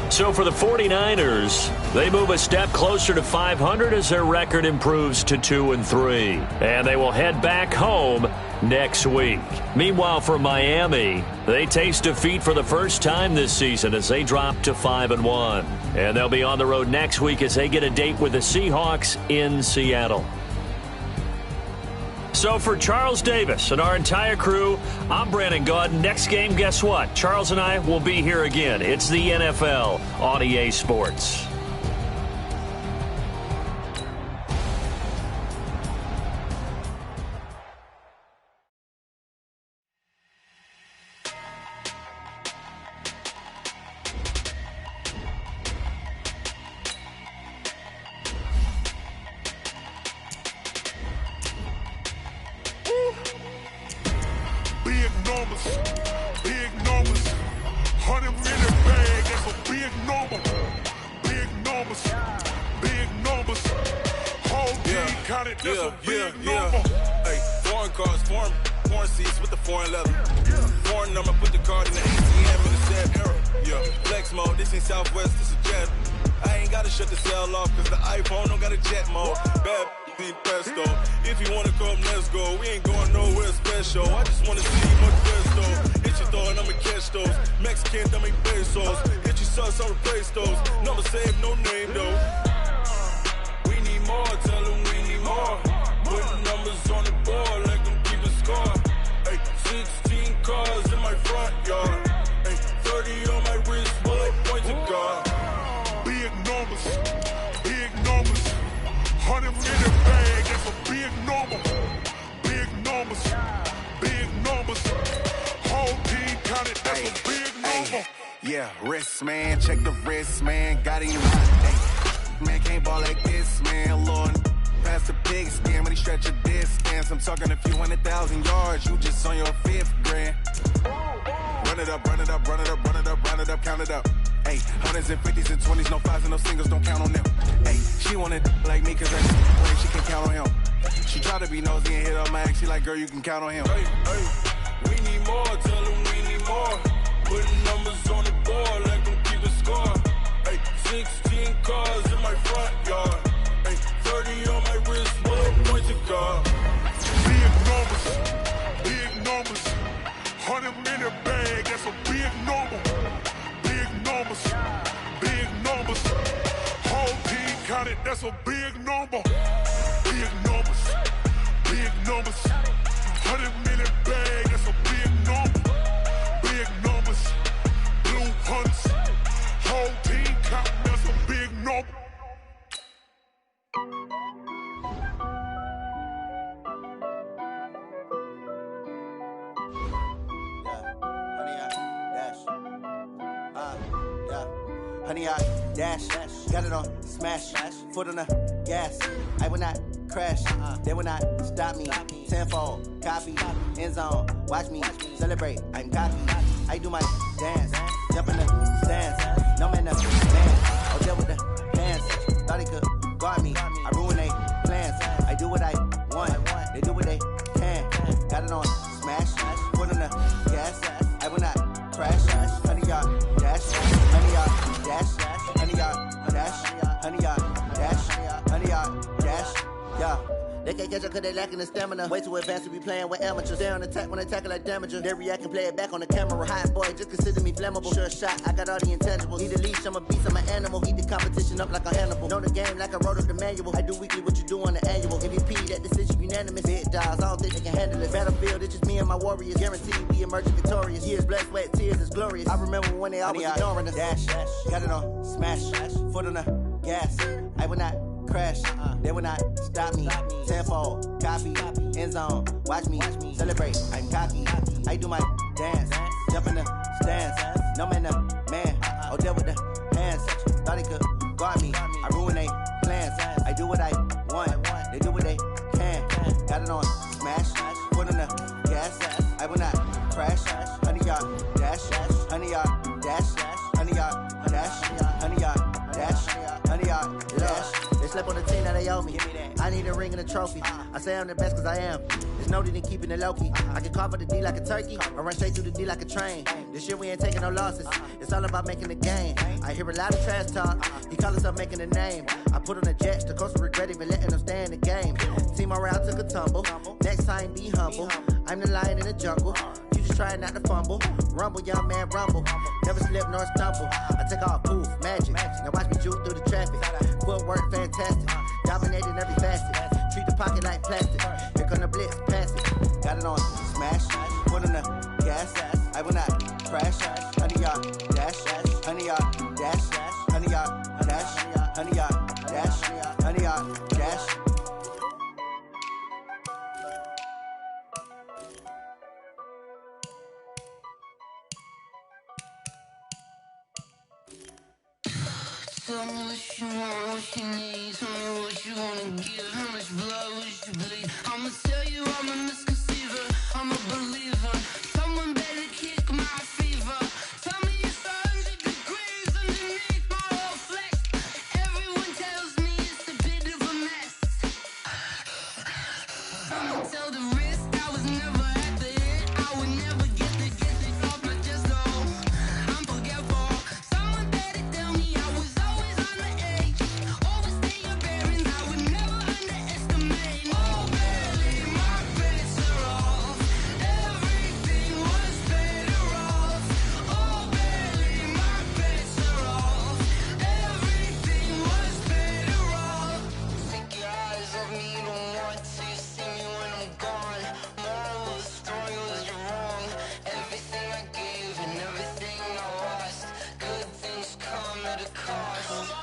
So for the 49ers, they move a step closer to 500 as their record improves to 2-3. And they will head back home next week. Meanwhile, for Miami, they taste defeat for the first time this season as they drop to 5-1. And they'll be on the road next week as they get a date with the Seahawks in Seattle. So for Charles Davis and our entire crew, I'm Brandon Gaudin. Next game, guess what? Charles and I will be here again. It's the NFL on EA Sports. Big numbers, 100 in the bag, that's a big number. Big numbers, whole team counted, that's a big number. Hey, foreign cars, foreign seats with the foreign leather. Foreign number, put the card in the ATM in the sad era. Yeah, flex mode, this ain't Southwest, this is jet. I ain't gotta shut the cell off, cause the iPhone don't got a jet mode. Bad need pesto. If you wanna come, let's go. We ain't going nowhere special. I just wanna see much pesto. Hit your door and I'ma catch those. Mexican, dummy pesos. Hit your sauce, I'll replace those. Number save, no name though. We need more, tell them we need more. Putting numbers on the board like them keeping score. Hey, 16 cars in my front yard. Hey, 30 on my wrist, bullet point to God. Big numbers, 100 in the bag, that's a big number. Big numbers, it, that's a big number. Yeah, wrist, man, check the wrist, man, got him hot. Man, can't ball like this, man, Lord. Pass the pig skin when he stretch a distance. I'm talking a few 100,000 yards, you just on your 5th grand. Run it up, run it up, run it up, run it up, run it up, count it up. Hey, hundreds and 50s and 20s, no 5s and no singles, don't count on them. Hey, she wanted like me cause like she can count on him. She tried to be nosy and hit up my ex, she like, girl, you can count on him. Hey, we need more, tell them we need more. Putting numbers on the board, let them keep a score. Hey, 16 cars in my front yard. Hey, 30 on my wrist, what points to guard. Big numbers, big numbers. 100 minute bag, that's a big number. Big numbers, big numbers. Whole team counted, that's a big number. Big numbers, big numbers. 100 minute bag, that's a big number. Big numbers, blue hunts. Whole team counting, that's a big number. Honey, I dash, got it on smash, foot on the gas. I will not crash, they will not stop me. Tenfold, copy, end zone, watch me celebrate. I'm cocky, I do my dance, jump in the stands. No man, no man, I'll deal with the hands. Thought he could guard me, I ruin they plans. I do what I want, they do what they can. Got it on smash, foot on the gas. I will not crash, honey, y'all dash, honey, y'all dash, honey, y'all dash, honey, y'all dash, honey, y'all dash, yeah. They can't catch up cause they lacking the stamina. Way too advanced to be playing with amateurs. Stay on attack when attacking like damager. They react and play it back on the camera. Hot boy, just consider me flammable. Sure shot, I got all the intangibles. Need a leash, I'm a beast, I'm an animal. Eat the competition up like a Hannibal. Know the game like I wrote up the manual. I do weekly what you do on the annual. MVP, that decision unanimous. Big dogs, I don't think they can handle it. Battlefield, it's just me and my warriors. Guaranteed we emerging victorious. Years, blood, sweat, tears, it's glorious. I remember when they always ignoring us. Dash, got it on smash, foot on the gas. I will not crash, they will not stop me. Tenfold, copy, end zone, watch me celebrate. I'm cocky, I do my dance, jump in the stands. No man, no man, I'll deal with the hands. Thought he could guard me, I ruin they plans. I do what I want, they do what they can. Got it on smash, foot on the gas. I will not crash, honey, y'all dash, honey, y'all dash, honey, y'all dash, honey, y'all dash, honey, y'all dash. Slept on the team that they owe me. I need a ring and a trophy. I say I'm the best cause I am. There's no need in keeping it low-key. I can carve up the D like a turkey or run straight through the D like a train. This year we ain't taking no losses. It's all about making the game. I hear a lot of trash talk. He call himself making a name. I put on the jets. The coach will regret even letting them stay in the game. Team morale took a tumble. Next time be humble. I'm the lion in the jungle. You just trying not to fumble. Rumble, young man, rumble. Never slip nor stumble. I take off, poof, magic. Now watch me juke through the traffic. Footwork fantastic. Dominating every facet. Treat the pocket like plastic. Here come the blitz, pass it. Got it on smash. Foot on the gas. I will not crash. Honey, y'all dash. Honey, y'all dash. Honey, y'all dash. Honey, y'all dash. Honey, y'all dash. Tell me what you want, what you need. Tell me what you wanna give. How much blood would you bleed? I'ma tell you I'm a misconceiver. I'm a believer. Someone better kick my fever. Tell me it's 100 degrees underneath my whole flesh. Everyone tells me it's a bit of a mess. I'ma tell the risk I was never at the hit. I would never get the off my chest. Oh, I'm forgetful. Someone better tell me I was always on the edge. Overstay your bearings, I would never underestimate. Oh, barely, my bets are off. Everything was better off. Oh, barely, my bets are off. Everything was better off. Take your eyes off me, don't want to see me when I'm gone. Moral of the story was you're wrong. Everything I gave and everything I lost. Good things come at a cost.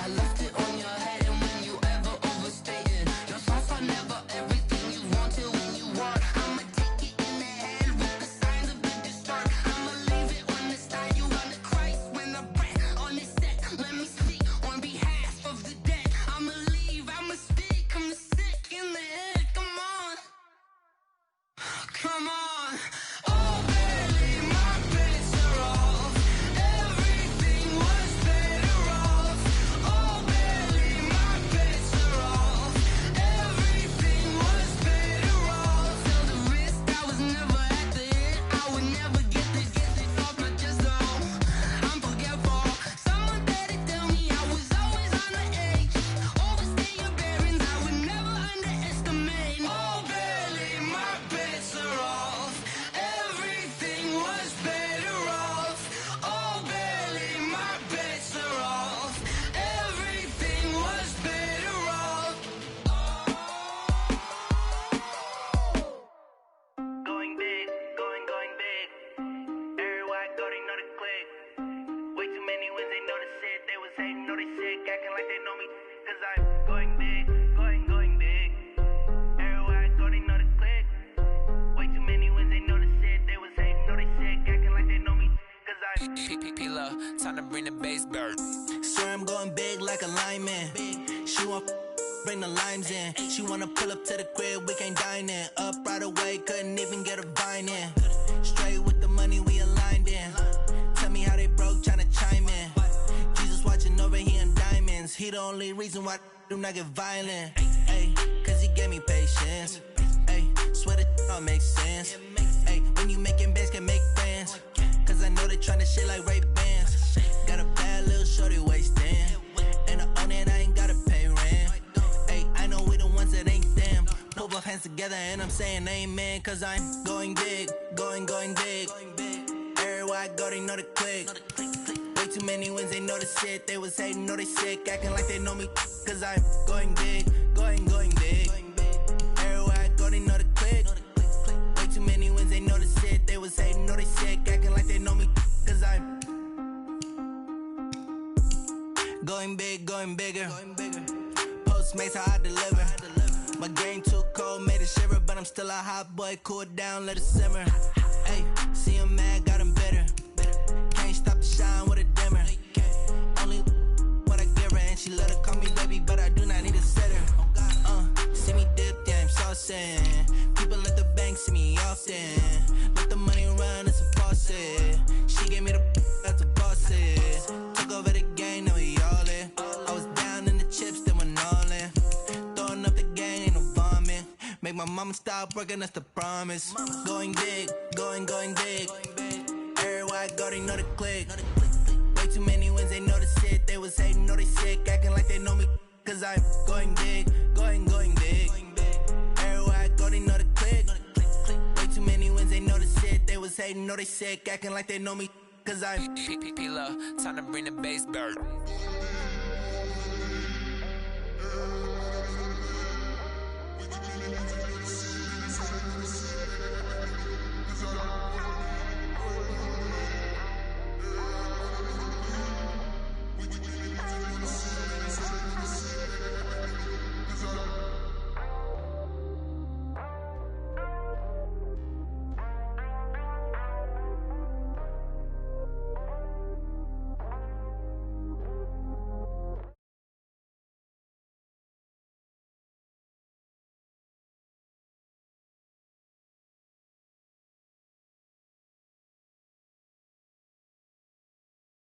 I left it on your head, and when you ever overstay it, your thoughts are never everything you wanted when you want. I'ma take it in the head with the signs of the distort. I'ma Come on. Oh, barely, my bets are off. Everything was better off. Oh, barely, my bets are off. Everything was better off. Felt the risk, I was never at the end. I would never get it off my chest, though. I'm forgetful. Someone better tell me I was always on the edge. Overstay your bearings, I would never underestimate. Oh, barely, my bets are off. Everything was better off. Oh, barely, my bets are off. Everything was better off. Going big, going big. Everywhere I go, they know the click. Way too many wins, they know the shit. They was hating, know they sick, acting like they know me. Cause I'm going big, going big. Everywhere I go, they know the click. Way too many wins, they know the shit. They was hating, know they sick, acting like they know me. Cause I'm P-P-P-Lo, time to bring the bass bird. Swear I'm going big like a lineman. She want bring the limes in. She wanna pull up to the crib, we can't dine in. Up right away, couldn't even get a vine in. Straight with the money we aligned in. Tell me how they broke, tryna chime in. Jesus watching over here in diamonds. He the only reason why I do not get violent. Ay, cause he gave me patience. Ay, swear that all makes sense. Ay, when you making bands, can make friends. Cause I know they tryna shit like Ray-Bans. Got a bad little shorty wasting. And I own it, I ain't gotta pay rent. Ay, I know we the ones that ain't them. Put both hands together and I'm saying amen. Cause I'm going big, going big. Everywhere I go, they know the click. Way too many wins, they know the shit. They was hating, know they sick, acting like they know me. Cause I'm going big, going big. Everywhere I go, they know the click. Way too many wins, they know the shit. They was hating, know they sick, acting like they know me. Cause I'm going big, going bigger. Postmates, how I deliver. My game too cold, made it shiver. But I'm still a hot boy, cool it down, let it simmer. Hey, see him mad, got him bitter. Can't stop the shine with a dimmer. Only what I give her, and she let her call me baby, but I do not need a sitter. See me dip, yeah, I'm saucing. People at the bank see me often. Let the money run, it's a faucet. She gave me the that's a faucet. Took over the game, now we all in. I was down in the chips, then went all in. Throwing up the gang, ain't no vomit. Make my mama stop working, that's the promise. Going big, going big. Everywhere I go, they know the click. Way too many wins, they know the shit. They was hating, know they sick, acting like they know me. Cause I'm going big, going big. Everywhere I go, they know the click. Way too many wins, they know the shit. They was hating, know they sick, acting like they know me. Cause I'm P-P-P-Lo, time to bring the bass bird.